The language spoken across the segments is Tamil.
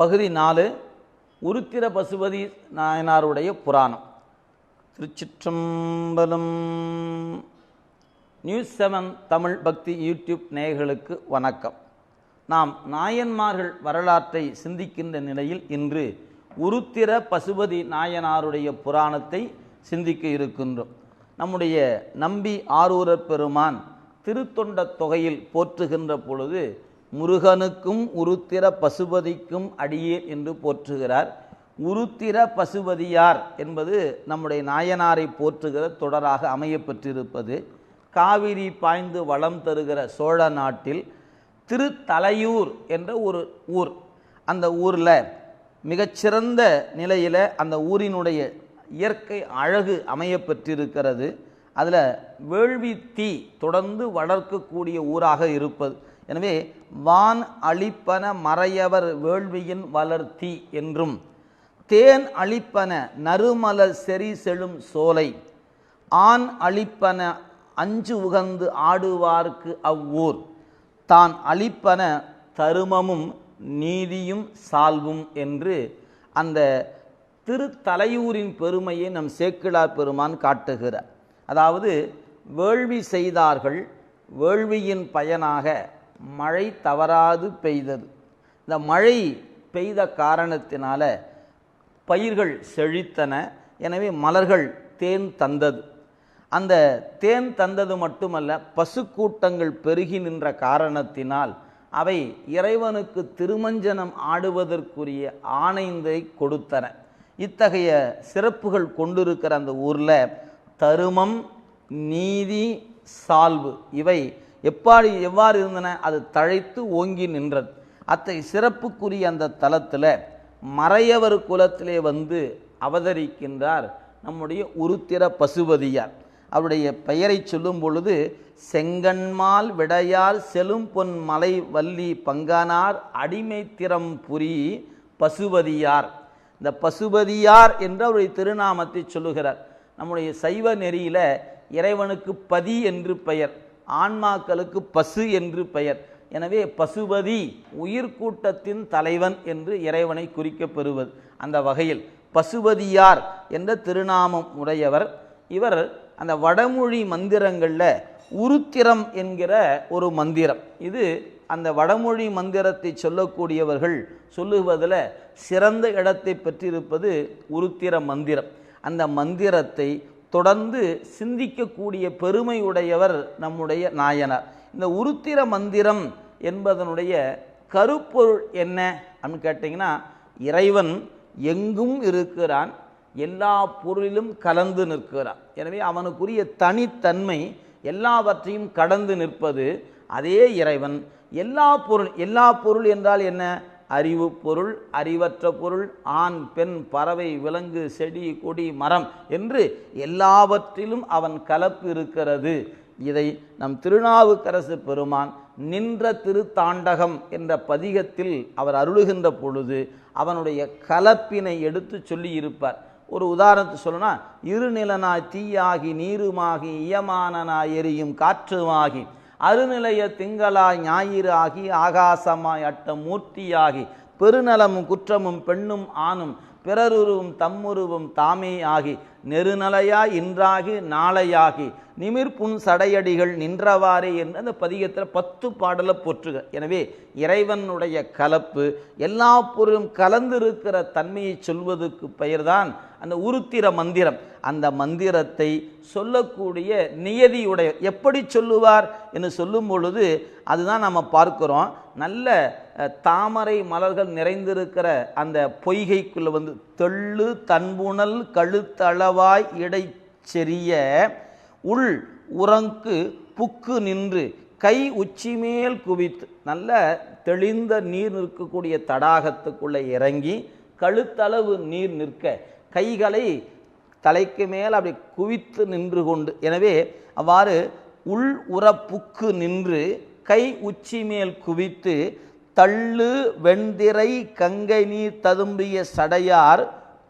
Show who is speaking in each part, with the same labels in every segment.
Speaker 1: பகுதி 4 உருத்திர பசுபதி நாயனாருடைய புராணம். திருச்சிற்றம்பலம். நியூஸ்7 தமிழ் பக்தி யூடியூப் நேயர்களுக்கு வணக்கம். நாம் நாயன்மார்கள் வரலாற்றை சிந்திக்கின்ற நிலையில் இன்று உருத்திர பசுபதி நாயனாருடைய புராணத்தை சிந்திக்க இருக்கின்றோம். நம்முடைய நம்பி ஆரூரர் பெருமான் திருத்தொண்ட தொகையில் போற்றுகின்ற பொழுது முருகனுக்கும் உருத்திர பசுபதிக்கும் அடியே என்று போற்றுகிறார். உருத்திர பசுபதியார் என்பது நம்முடைய நாயனாரை போற்றுகிற தொடராக அமையப்பெற்றிருப்பது. காவிரி பாய்ந்து வளம் தருகிற சோழ நாட்டில் திருத்தலையூர் என்ற ஒரு ஊர். அந்த ஊரில் மிகச்சிறந்த நிலையில் அந்த ஊரினுடைய இயற்கை அழகு அமையப்பெற்றிருக்கிறது. அதில் வேள்வி தீ தொடர்ந்து வளர்க்கக்கூடிய ஊராக இருப்பது. எனவே வான் அளிப்பன மறையவர் வேள்வியின் வளர்த்தி என்றும், தேன் அளிப்பன நறுமலர் செறி செழும் சோலை, ஆண் அளிப்பன அஞ்சு உகந்து ஆடுவார்க்கு அவ்வூர், தான் அளிப்பன தருமமும் நீதியும் சால்வும் என்று அந்த திருத்தலையூரின் பெருமையை நம் சேக்கிழார் பெருமான் காட்டுகிறார். அதாவது வேள்வி செய்தார்கள், வேள்வியின் பயனாக மழை தவறாது பெய்தது. இந்த மழை பெய்த காரணத்தினால பயிர்கள் செழித்தன. எனவே மலர்கள் தேன் தந்தது. அந்த தேன் தந்தது மட்டுமல்ல, பசுக்கூட்டங்கள் பெருகி நின்ற காரணத்தினால் அவை இறைவனுக்கு திருமஞ்சனம் ஆடுவதற்குரிய ஆணைந்தை கொடுத்தன. இத்தகைய சிறப்புகள் கொண்டிருக்கிற அந்த ஊரில் தருமம், நீதி, சால்வு இவை எவ்வாறு இருந்தன? அது தழைத்து ஓங்கி நின்றது. அத்தகைய சிறப்புக்குரிய அந்த தலத்தில் மறையவர் குலத்திலே வந்து அவதரிக்கின்றார் நம்முடைய உருத்திர பசுபதியார். அவருடைய பெயரை சொல்லும் பொழுது செங்கண்மால் விடையார் செலும் பொன் மலை வள்ளி பங்கானார் அடிமைத்திறம் புரி பசுபதியார். இந்த பசுபதியார் என்று அவருடைய திருநாமத்தை சொல்லுகிறார். நம்முடைய சைவ நெறியில் இறைவனுக்கு பதி என்று பெயர், ஆன்மாக்களுக்கு பசு என்று பெயர். எனவே பசுபதி உயிர்கூட்டத்தின் தலைவன் என்று இறைவனை குறிக்கப் பெறுவது. அந்த வகையில் பசுபதியார் என்ற திருநாமம் உடையவர். இவர் அந்த வடமொழி மந்திரங்களில் உருத்திரம் என்கிற ஒரு மந்திரம், இது அந்த வடமொழி மந்திரத்தை சொல்லக்கூடியவர்கள் சொல்லுவதில் சிறந்த இடத்தை பெற்றிருப்பது உருத்திர மந்திரம். அந்த மந்திரத்தை தொடர்ந்து சிந்திக்கக்கூடிய பெருமை உடையவர் நம்முடைய நாயனார். இந்த உருத்திர மந்திரம் என்பதனுடைய கருப்பொருள் என்ன அப்படின்னு கேட்டிங்கன்னா, இறைவன் எங்கும் இருக்கிறான், எல்லா பொருளிலும் கலந்து நிற்கிறான். எனவே அவனுக்குரிய தனித்தன்மை எல்லாவற்றையும் கடந்து நிற்பது. அதே இறைவன் எல்லா பொருள் என்றால் என்ன? அறிவு பொருள், அறிவற்ற பொருள், ஆண் பெண், பறவை, விலங்கு, செடி, கொடி, மரம் என்று எல்லாவற்றிலும் அவன் கலப்பு இருக்கிறது. இதை நம் திருநாவுக்கரசு பெருமான் நின்ற திருத்தாண்டகம் என்ற பதிகத்தில் அவர் அருளுகின்ற பொழுது அவனுடைய கலப்பினை எடுத்து சொல்லி இருப்பார். ஒரு உதாரணத்தை சொல்லணும்னா, இருநிலனாய் தீயாகி நீருமாகி இயமானனாய் எரியும் காற்றுமாகி அருநிலைய திங்களாய் ஞாயிறு ஆகி ஆகாசமாய் அட்ட மூர்த்தியாகி பெருநலமும் குற்றமும் பெண்ணும் ஆணும் பிறருருவும் தம்முருவும் தாமே ஆகி நெருநலையாய் இன்றாகி நாளையாகி நிமிர்புன் சடையடிகள் நின்றவாறே என்று அந்த பதிகத்தில் 10 பாடலை போற்றுக. எனவே இறைவனுடைய கலப்பு, எல்லா பொருளும் கலந்திருக்கிற தன்மையை சொல்வதற்கு பெயர்தான் அந்த உருத்திர மந்திரம். அந்த மந்திரத்தை சொல்லக்கூடிய நியதியுடைய எப்படி சொல்லுவார் என்று சொல்லும் பொழுது அதுதான் நம்ம பார்க்கிறோம். நல்ல தாமரை மலர்கள் நிறைந்திருக்கிற அந்த பொய்கைக்குள்ள வந்து தெள்ளு தன்புணல் கழுத்தளவாய் இடை செறிய உள் உறங்கு புக்கு நின்று கை உச்சி மேல் குவித்து, நல்ல தெளிந்த நீர் நிற்கக்கூடிய தடாகத்துக்குள்ளே இறங்கி கழுத்தளவு நீர் நிற்க கைகளை தலைக்கு மேல் அப்படி குவித்து நின்று கொண்டு, எனவே அவ்வாறு உள் உறப்புக்கு நின்று கை உச்சி மேல் குவித்து தள்ளு வெண்திரை கங்கை நீர் ததும்பிய சடையார்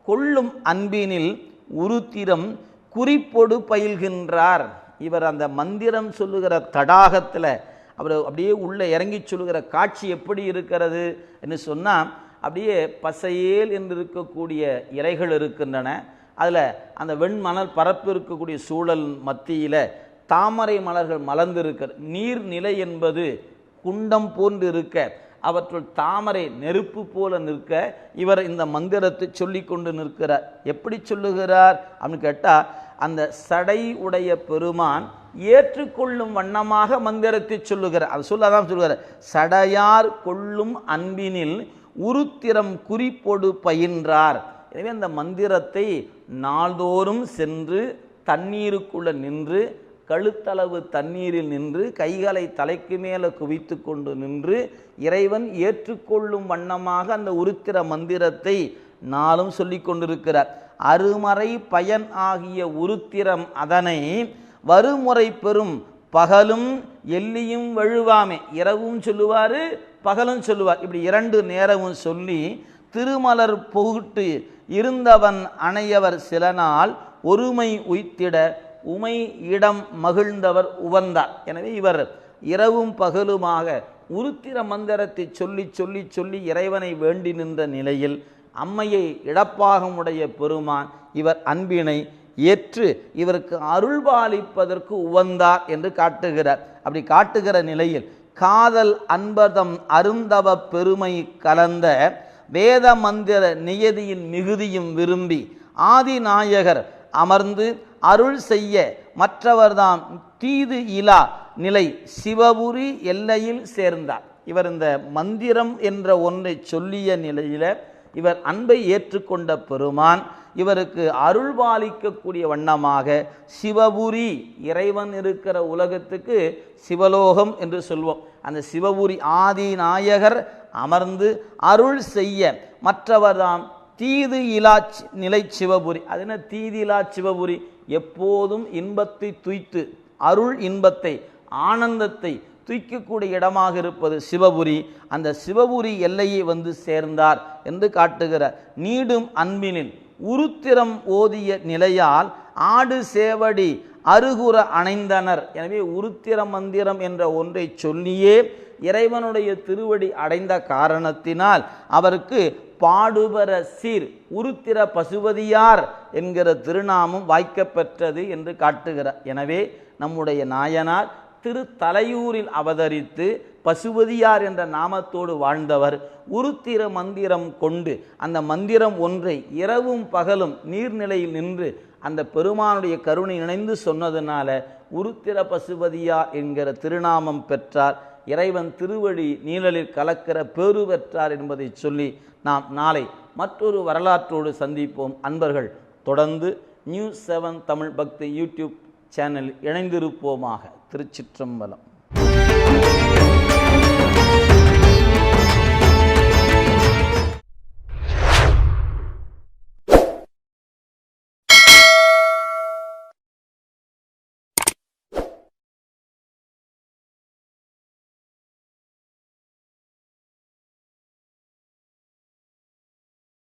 Speaker 1: கொள்ளும் அன்பினில் உருத்திரம் குறிப்பொடு பயில்கின்றார். இவர் அந்த மந்திரம் சொல்லுகிற தடாகத்தில் அவர் அப்படியே உள்ளே இறங்கி சொல்லுகிற காட்சி எப்படி இருக்கிறது என்று சொன்னால், அப்படியே பசையேல் என்று இருக்கக்கூடிய இலைகள் இருக்கின்றன. அதில் அந்த வெண்மணல் பரப்பு இருக்கக்கூடிய சூழல் மத்தியில் தாமரை மலர்கள் மலர்ந்திருக்க, நீர்நிலை என்பது குண்டம் போன்று இருக்க, அவற்றுள் தாமரை நெருப்பு போல நிற்க இவர் இந்த மந்திரத்தை சொல்லி கொண்டு நிற்கிறார். எப்படி சொல்லுகிறார் அப்படின்னு கேட்டால், அந்த சடை உடைய பெருமான் ஏற்றுக்கொள்ளும் வண்ணமாக மந்திரத்தை சொல்லுகிறார். அது சொல்லாதான் சொல்லுகிறார். சடையார் கொள்ளும் அன்பினில் உருத்திரம் குறிப்பொடு பயின்றார். எனவே அந்த மந்திரத்தை நாள்தோறும் சென்று தண்ணீருக்குள்ள நின்று, கழுத்தளவு தண்ணீரில் நின்று, கைகளை தலைக்கு மேலே குவித்து கொண்டு நின்று, இறைவன் ஏற்றுக்கொள்ளும் வண்ணமாக அந்த உருத்திர மந்திரத்தை நாளும் சொல்லி கொண்டிருக்கிறார். அருமறை பயன் ஆகிய உருத்திரம் அதனை வருமுறை பெறும் பகலும் எல்லியும் வழுவாமே. இரவும் சொல்லுவார், பகலும் சொல்லுவார். இப்படி 2 நேரமும் சொல்லி திருமலர் புகுட்டு இருந்தவன் அணையவர் சில நாள் ஒருமை உய்த்திட உமை இடம் மகிழ்ந்தவர் உவந்தார். எனவே இவர் இரவும் பகலுமாக உருத்திர மந்திரத்தை சொல்லி சொல்லி சொல்லி இறைவனை வேண்டி நின்ற நிலையில் அம்மையை இடப்பாகமுடைய பெருமான் இவர் அன்பினை ஏற்று இவருக்கு அருள்பாலிப்பதற்கு உவந்தார் என்று காட்டுகிறார். அப்படி காட்டுகிற நிலையில் காதல் அன்பதம் அருந்தவ பெருமை கலந்த வேத மந்திர நியதியின் மிகுதியும் விரும்பி ஆதிநாயகர் அமர்ந்து அருள் செய்ய மற்றவர்தாம் தீது இலா நிலை சிவபுரி எல்லையில் சேர்ந்தார். இவர் இந்த மந்திரம் என்ற ஒன்றை சொல்லிய நிலையில் இவர் அன்பை ஏற்றுக்கொண்ட பெருமான் இவருக்கு அருள்பாலிக்கக்கூடிய வண்ணமாக சிவபுரி, இறைவன் இருக்கிற உலகத்துக்கு சிவலோகம் என்று சொல்வோம், அந்த சிவபுரி ஆதிநாயகர் அமர்ந்து அருள் செய்ய மற்றவர்தாம் தீது இலா நிலை சிவபுரி. அது என்ன தீது இலா சிவபுரி? எப்போதும் இன்பத்தை துய்த்து, அருள் இன்பத்தை ஆனந்தத்தை தூய்க்கக்கூடிய இடமாக இருப்பது சிவபுரி. அந்த சிவபுரி எல்லையை வந்து சேர்ந்தார் என்று காட்டுகிறார். நீடும் அன்பினில் உருத்திரம் ஓதிய நிலையால் ஆடு சேவடி அருகுற அணைந்தனர். எனவே உருத்திர மந்திரம் என்ற ஒன்றை சொல்லியே இறைவனுடைய திருவடி அடைந்த காரணத்தினால் அவருக்கு பாடுபர சீர் உருத்திர பசுபதியார் என்கிற திருநாமம் வாய்க்கப்பெற்றது என்று காட்டுகிறார். எனவே நம்முடைய நாயனார் திருத்தலையூரில் அவதரித்து பசுபதியார் என்ற நாமத்தோடு வாழ்ந்தவர். உருத்திர மந்திரம் கொண்டு அந்த மந்திரம் ஒன்றை இரவும் பகலும் நீர்நிலையில் நின்று அந்த பெருமானுடைய கருணை நினைந்து சொன்னதுனால உருத்திர பசுபதியா என்கிற திருநாமம் பெற்றார். இறைவன் திருவடி நீழலில் கலக்கிற பேறு பெற்றார் என்பதை சொல்லி நாம் நாளை மற்றொரு வரலாற்றோடு சந்திப்போம். அன்பர்கள் தொடர்ந்து நியூஸ் 7 தமிழ் பக்தி யூடியூப் சேனல் இணைந்திருப்போமாக. திருச்சிற்றம்பலம்.